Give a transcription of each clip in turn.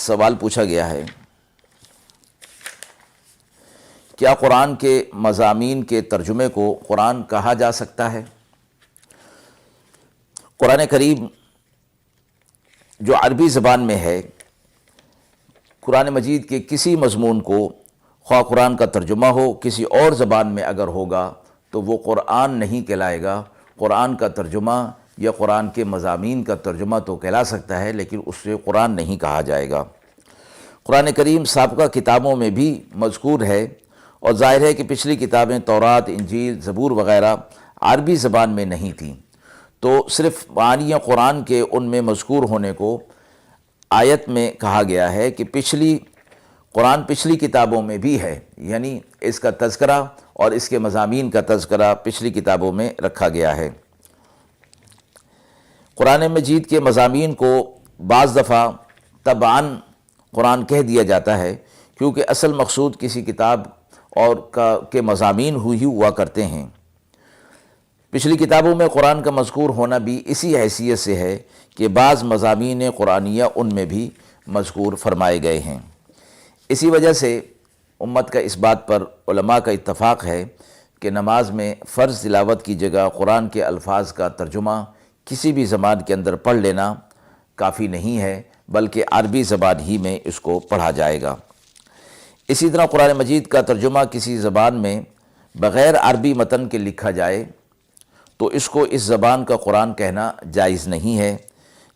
سوال پوچھا گیا ہے، کیا قرآن کے مضامین کے ترجمے کو قرآن کہا جا سکتا ہے؟ قرآن کریم جو عربی زبان میں ہے، قرآن مجید کے کسی مضمون کو خواہ قرآن کا ترجمہ ہو کسی اور زبان میں اگر ہوگا تو وہ قرآن نہیں کہلائے گا۔ قرآن کا ترجمہ یا قرآن کے مضامین کا ترجمہ تو کہلا سکتا ہے، لیکن اس سے قرآن نہیں کہا جائے گا۔ قرآن کریم سابقہ کتابوں میں بھی مذکور ہے، اور ظاہر ہے کہ پچھلی کتابیں تورات، انجیل، زبور وغیرہ عربی زبان میں نہیں تھیں، تو صرف معانی قرآن کے ان میں مذکور ہونے کو آیت میں کہا گیا ہے کہ قرآن پچھلی کتابوں میں بھی ہے، یعنی اس کا تذکرہ اور اس کے مضامین کا تذکرہ پچھلی کتابوں میں رکھا گیا ہے۔ قرآن مجید کے مضامین کو بعض دفعہ تبعاً قرآن کہہ دیا جاتا ہے، کیونکہ اصل مقصود کسی کتاب اور کے مضامین ہی ہوا کرتے ہیں۔ پچھلی کتابوں میں قرآن کا مذکور ہونا بھی اسی حیثیت سے ہے کہ بعض مضامین قرآنیہ ان میں بھی مذکور فرمائے گئے ہیں۔ اسی وجہ سے امت کا اس بات پر علماء کا اتفاق ہے کہ نماز میں فرض تلاوت کی جگہ قرآن کے الفاظ کا ترجمہ کسی بھی زبان کے اندر پڑھ لینا کافی نہیں ہے، بلکہ عربی زبان ہی میں اس کو پڑھا جائے گا۔ اسی طرح قرآن مجید کا ترجمہ کسی زبان میں بغیر عربی متن کے لکھا جائے تو اس کو اس زبان کا قرآن کہنا جائز نہیں ہے،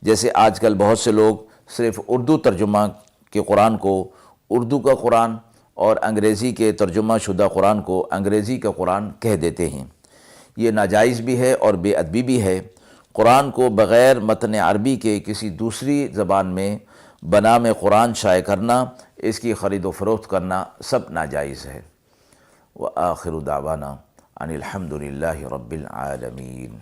جیسے آج کل بہت سے لوگ صرف اردو ترجمہ کے قرآن کو اردو کا قرآن اور انگریزی کے ترجمہ شدہ قرآن کو انگریزی کا قرآن کہہ دیتے ہیں۔ یہ ناجائز بھی ہے اور بے ادبی بھی ہے۔ قرآن کو بغیر متن عربی کے کسی دوسری زبان میں بنام قرآن شائع کرنا، اس کی خرید و فروخت کرنا سب ناجائز ہے۔ وآخر دعوانا ان الحمد للہ رب العالمین۔